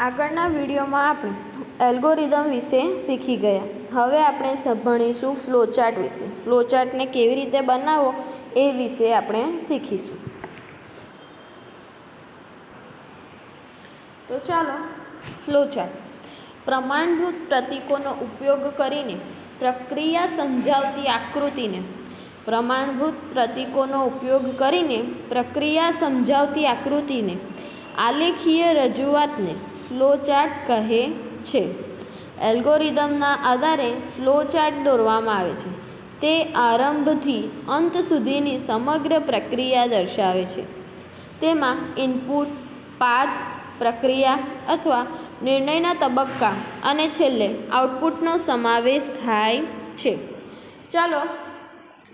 આગળના વિડીયોમાં આપણે એલ્ગોરિધમ વિશે શીખી ગયા. હવે આપણે ભણીશું ફ્લોચાર્ટ વિશે. ફ્લોચાર્ટને કેવી રીતે બનાવવો એ વિશે આપણે શીખીશું. તો ચાલો, ફ્લોચાર્ટ પ્રમાણભૂત પ્રતીકોનો ઉપયોગ કરીને પ્રક્રિયા સમજાવતી આકૃતિને આલેખીય રજૂઆતને ફ્લોચાર્ટ કહે છે. એલ્ગોરિધમના આધારે ફ્લોચાર્ટ દોરવામાં આવે છે. તે આરંભથી અંત સુધીની સમગ્ર પ્રક્રિયા દર્શાવે છે. તેમાં ઇનપુટ, પાથ, પ્રક્રિયા અથવા નિર્ણયના તબક્કા અને છેલ્લે આઉટપુટનો સમાવેશ થાય છે. ચાલો,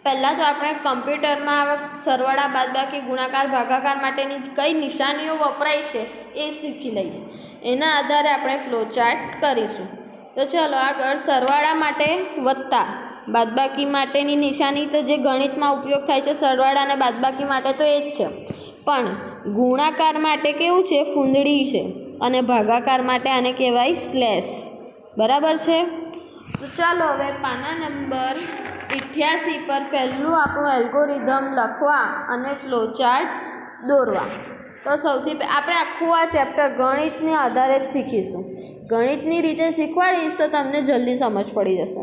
પહેલાં તો આપણે કમ્પ્યુટરમાં સરવાળા, બાદબાકી, ગુણાકાર, ભાગાકાર માટેની કઈ નિશાનીઓ વપરાય છે એ શીખી લઈએ. એના આધારે આપણે ફ્લોચાર્ટ કરીશું. તો ચાલો આગળ, સરવાળા માટે વત્તા, બાદબાકી માટેની નિશાની તો જે ગણિતમાં ઉપયોગ થાય છે સરવાળા અને બાદબાકી માટે તો એ જ છે, પણ ગુણાકાર માટે કેવું છે? ફૂંદડી છે. અને ભાગાકાર માટે આને કહેવાય સ્લેશ. બરાબર છે? તો ચાલો હવે પાના નંબર 88 પર પહેલું આપણું એલ્ગોરિધમ લખવા અને ફ્લોચાર્ટ દોરવા. તો સૌથી આપણે આખું આ ચેપ્ટર ગણિતને આધારે જ શીખીશું. ગણિતની રીતે શીખવાડીશ તો તમને જલ્દી સમજ પડી જશે.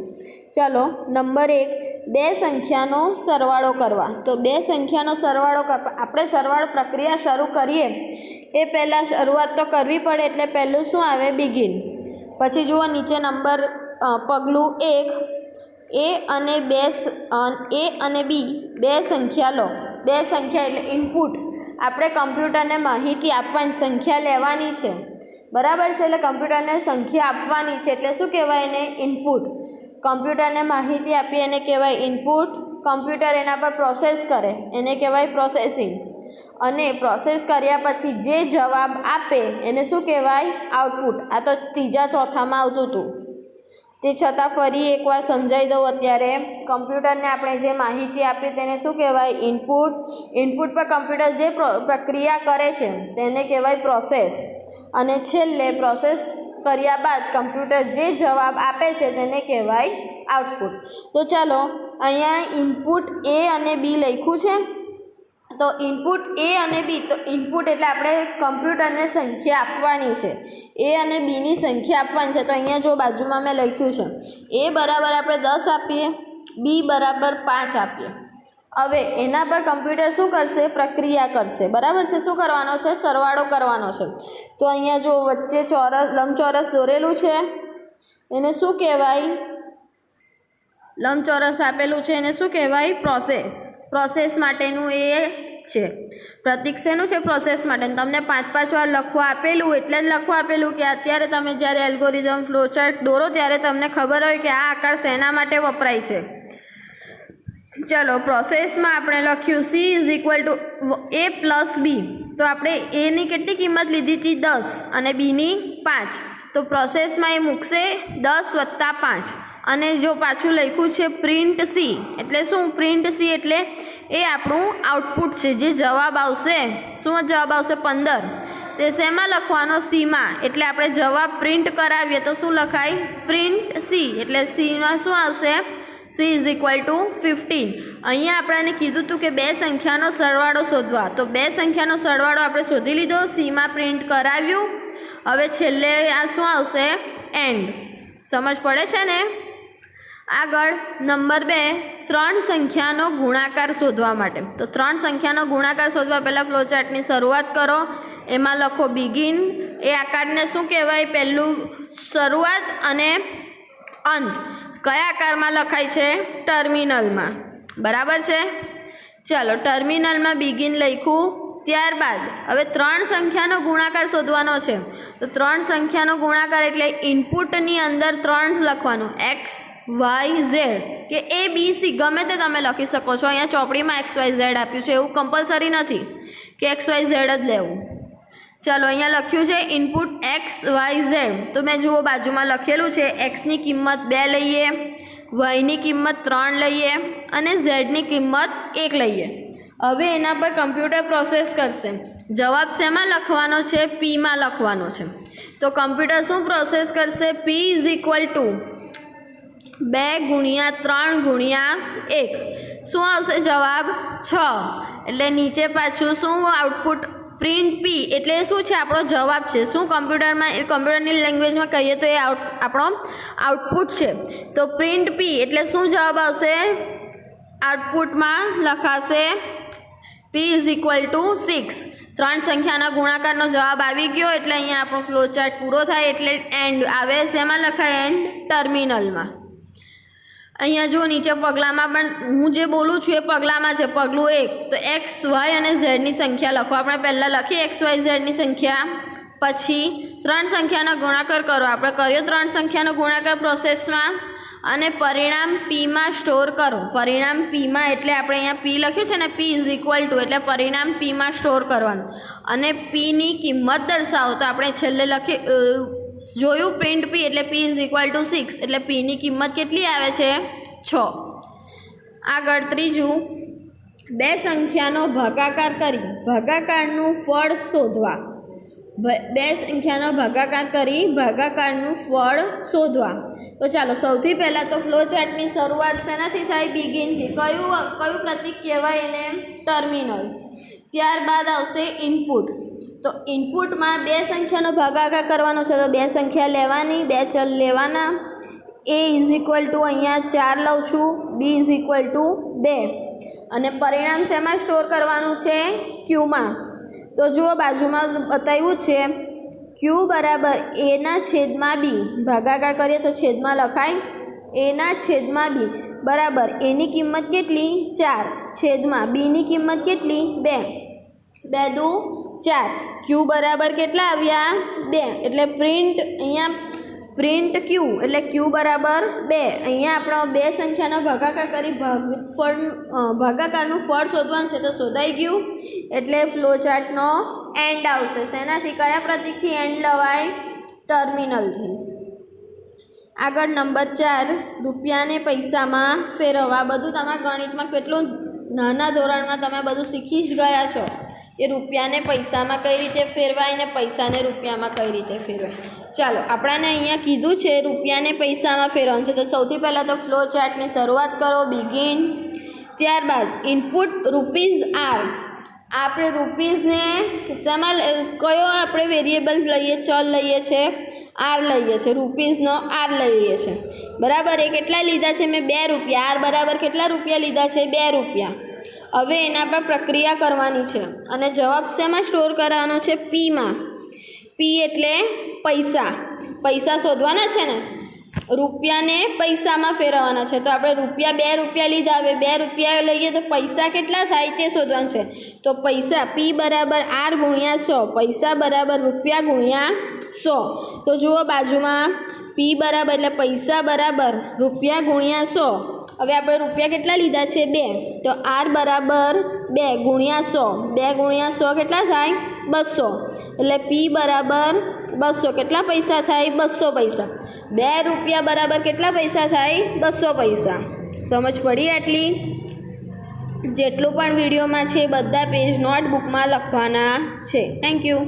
ચાલો, નંબર 1, બે સંખ્યાનો સરવાળો કરવા. તો બે સંખ્યાનો સરવાળો આપણે સરવાળો પ્રક્રિયા શરૂ કરીએ એ પહેલાં શરૂઆત તો કરવી પડે, એટલે પહેલું શું આવે? બિગિન. પછી જુઓ નીચે નંબર પગલું 1, એ અને બી બે સંખ્યા લો. બે સંખ્યા એટલે ઇનપુટ. આપણે કમ્પ્યુટરને માહિતી આપવાની, સંખ્યા લેવાની છે. બરાબર છે? એટલે કમ્પ્યુટરને સંખ્યા આપવાની છે એટલે શું કહેવાય? એને ઇનપુટ. કમ્પ્યુટરને માહિતી આપીએ એને કહેવાય ઇનપુટ. કમ્પ્યુટર એના પર પ્રોસેસ કરે એને કહેવાય પ્રોસેસિંગ. અને પ્રોસેસ કર્યા પછી જે જવાબ આપે એને શું કહેવાય? આઉટપુટ. આ તો ત્રીજા ચોથામાં આવતું હતું, તે છતાં ફરી એકવાર સમજાવી દઉં. અત્યારે કમ્પ્યુટરને આપણે જે માહિતી આપી તેને શું કહેવાય? ઇનપુટ. ઇનપુટ પર કમ્પ્યુટર જે પ્રક્રિયા કરે છે તેને કહેવાય પ્રોસેસ. અને છેલ્લે પ્રોસેસ કર્યા બાદ કમ્પ્યુટર જે જવાબ આપે છે તેને કહેવાય આઉટપુટ. તો ચાલો, અહીંયા ઇનપુટ એ અને બી લખ્યું છે. તો ઇનપુટ એ અને બી, તો ઇનપુટ એટલે આપણે કમ્પ્યુટરને સંખ્યા આપવાની છે. એ અને બીની સંખ્યા આપવાની છે. તો અહીંયા જો બાજુમાં મેં લખ્યું છે, એ બરાબર આપણે 10 આપીએ, બી બરાબર 5 આપીએ. હવે એના પર કમ્પ્યુટર શું કરશે? પ્રક્રિયા કરશે. બરાબર છે? શું કરવાનો છે? સરવાળો કરવાનો છે. તો અહીંયા જો વચ્ચે લંબચોરસ દોરેલું છે એને શું કહેવાય? લંબચોરસ આપેલું છે એને શું કહેવાય? પ્રોસેસ. પ્રોસેસ માટેનું એ છે પ્રતીક. શેનું છે? પ્રોસેસ માટે. તમને 5 વાર લખવા આપેલું, એટલે જ લખવા આપેલું કે અત્યારે તમે જ્યારે એલ્ગોરિધમ ફ્લોચાર્ટ દોરો ત્યારે તમને ખબર હોય કે આ આકાર શેના માટે વપરાય છે. ચલો, પ્રોસેસમાં આપણે લખ્યું C = A + B. તો આપણે એની કેટલી કિંમત લીધી હતી? 10 અને બીની 5. તો પ્રોસેસમાં એ મૂકશે 10 + 5. અને જો પાછું લખ્યું છે પ્રિન્ટ C, એટલે શું? પ્રિન્ટ C એટલે એ આપણું આઉટપુટ છે. જે જવાબ આવશે, શું જવાબ આવશે? 15. તે શેમાં લખવાનો? Cમાં. એટલે આપણે જવાબ પ્રિન્ટ કરાવીએ તો શું લખાય? Print C. એટલે Cમાં શું આવશે? C = 15. અહીંયા આપણને કીધું હતું કે બે સંખ્યાનો સરવાળો શોધવા. તો બે સંખ્યાનો સરવાળો આપણે શોધી લીધો, Cમાં પ્રિન્ટ કરાવ્યું. હવે છેલ્લે આ શું આવશે? એન્ડ. સમજ પડે છે ને? આગળ નંબર 2, 3 સંખ્યાનો ગુણાકાર શોધવા માટે. તો 3 સંખ્યાનો ગુણાકાર શોધવા પહેલાં ફ્લોચાર્ટની શરૂઆત કરો. એમાં લખો બિગિન. એ આકારને શું કહેવાય? પહેલું શરૂઆત અને અંત કયા આકારમાં લખાય છે? ટર્મિનલમાં. બરાબર છે? ચાલો, ટર્મિનલમાં બિગિન લખ્યું. ત્યારબાદ હવે 3 સંખ્યાનો ગુણાકાર શોધવાનો છે. તો 3 સંખ્યાનો ગુણાકાર એટલે ઇનપુટની અંદર 3 લખવાનું. x, y, z કે a, b, c ગમે તે તમે લખી શકો છો. અહીંયા ચોપડીમાં x, y, z આપ્યું છે, એવું કમ્પલસરી નથી કે x, y, z જ લેવું. ચાલો, અહીંયા લખ્યું છે ઇનપુટ x, y, z. તો મેં જુઓ બાજુમાં લખેલું છે xની કિંમત 2 લઈએ, yની કિંમત 3 લઈએ અને zની કિંમત 1 લઈએ. હવે એના પર કમ્પ્યુટર પ્રોસેસ કરશે. જવાબ શેમાં લખવાનો છે? પીમાં લખવાનો છે. તો કમ્પ્યુટર શું પ્રોસેસ કરશે? P ઇઝ ઇક્વલ ટુ 2 ગુણ્યા 3 ગુણ્યા 1. શું આવશે જવાબ? 6. એટલે નીચે પાછું શું આઉટપુટ? પ્રિન્ટ પી એટલે શું છે? આપણો જવાબ છે. શું કમ્પ્યુટરની લેંગ્વેજમાં કહીએ તો એ આપણો આઉટપુટ છે. તો પ્રિન્ટ પી એટલે શું જવાબ આવશે? આઉટપુટમાં લખાશે P ઇઝ ઇક્વલ ટુ 6. 3 સંખ્યાના ગુણાકારનો જવાબ આવી ગયો. એટલે અહીંયા આપણો ફ્લો ચાર્ટ પૂરો થાય એટલે એન્ડ આવે. શેમાં લખાય? એન્ડ ટર્મિનલમાં. અહીંયા જો નીચે પગલામાં પણ હું જે બોલું છું એ પગલામાં છે. પગલું 1 તો એક્સ વાય અને ઝેડની સંખ્યા લખો. આપણે પહેલાં લખીએ એક્સ વાય ઝેડની સંખ્યા, પછી 3 સંખ્યાનો ગુણાકાર કરો. આપણે કર્યો 3 સંખ્યાનો ગુણાકાર પ્રોસેસમાં અને પરિણામ પીમાં સ્ટોર કરો. પરિણામ પીમાં એટલે આપણે અહીંયા પી લખ્યું છે ને, P ઇઝ ઇક્વલ ટુ એટલે પરિણામ પીમાં સ્ટોર કરવાનું. અને પીની કિંમત દર્શાવો તો આપણે છેલ્લે જોયું પ્રિન્ટ પી એટલે P ઇઝ ઇક્વલ ટુ 6 એટલે પીની કિંમત કેટલી આવે છે? 6. આગળ ત્રીજું, 2 સંખ્યાનો ભાગાકાર કરી ભાગાકારનું ફળ શોધવા. 2 સંખ્યાનો ભાગાકાર કરી ભાગાકારનું ફળ શોધવા. તો ચાલો સૌથી પહેલાં તો ફ્લો ચાર્ટની શરૂઆત શેનાથી થાય? બિગિનથી. કયું પ્રતીક કહેવાય એને? ટર્મિનલ. ત્યારબાદ આવશે ઇનપુટ. તો ઇનપુટમાં 2 સંખ્યાનો ભાગાકાર કરવાનો છે. તો 2 સંખ્યા લેવાની, 2 ચલ લેવાના. A ઇઝ ઇક્વલ ટુ અહીંયા 4 લઉં છું, B ઇઝ ઇક્વલ ટુ 2. અને પરિણામ શેમાં સ્ટોર કરવાનું છે? Qમાં. તો જુઓ બાજુમાં બતાવ્યું છે Q બરાબર Aના છેદમાં B. ભાગાકાર કરીએ તો છેદમાં લખાય Aના છેદમાં B બરાબર Aની કિંમત કેટલી? 4 છેદમાં Bની કિંમત કેટલી? 2. 2 દુ 4. Q બરાબર કેટલા આવ્યા? 2. એટલે પ્રિન્ટ અહીંયા પ્રિન્ટ Q એટલે Q બરાબર 2. અહીંયા આપણો 2 સંખ્યાનો ભાગાકાર કરી ભાગાકારનું ફળ શોધવાનું છે. તો શોધાઈ ગયું. એટલે ફ્લો ચાર્ટનો એન્ડ આવશે. શેનાથી? કયા પ્રતીકથી એન્ડ લવાય? ટર્મિનલથી. આગળ નંબર 4, રૂપિયાને પૈસામાં ફેરવવા. બધું તમારા ગણિતમાં કેટલું નાના ધોરણમાં તમે બધું શીખી જ ગયા છો. એ રૂપિયાને પૈસામાં કઈ રીતે ફેરવાય ને પૈસાને રૂપિયામાં કઈ રીતે ફેરવાય. ચાલો આપણને અહીંયા કીધું છે રૂપિયાને પૈસામાં ફેરવવાનું છે. તો સૌથી પહેલાં તો ફ્લો ચાર્ટની શરૂઆત કરો, બિગિન. ત્યારબાદ ઇનપુટ રૂપીઝ આર. આપણે રૂપીઝને શેમાં કયો આપણે વેરિયેબલ લઈએ? ચલ લઈએ છે, આર લઈએ છે. રૂપીઝનો આર લઈએ છે બરાબર. એ કેટલા લીધા છે? મેં 2 રૂપિયા. આર બરાબર કેટલા રૂપિયા લીધા છે? 2 રૂપિયા. હવે એના પર પ્રક્રિયા કરવાની છે અને જવાબ શેમાં સ્ટોર કરવાનો છે? પીમાં. પી એટલે પૈસા. પૈસા શોધવાના છે ને, રૂપિયાને પૈસામાં ફેરવવાના છે. તો આપણે રૂપિયા 2 રૂપિયા લીધા. હવે 2 રૂપિયા લઈએ તો પૈસા કેટલા થાય તે શોધવાનું છે. તો પૈસા P બરાબર R ગુણ્યા 100. પૈસા બરાબર રૂપિયા ગુણ્યા 100. તો જુઓ બાજુમાં P બરાબર એટલે પૈસા બરાબર રૂપિયા ગુણ્યા 100. હવે આપણે રૂપિયા કેટલા લીધા છે? 2. તો R બરાબર 2 ગુણ્યા 100. 2 ગુણ્યા 100 કેટલા થાય? 200. એટલે P બરાબર 200. કેટલા પૈસા થાય? 200 પૈસા. 2 રૂપિયા બરાબર કેટલા પૈસા થાય? 200 પૈસા. સમજ પડી આટલી? જેટલું પણ વિડીયોમાં છે બધા પેજ નોટબુકમાં લખવાના છે. Thank you.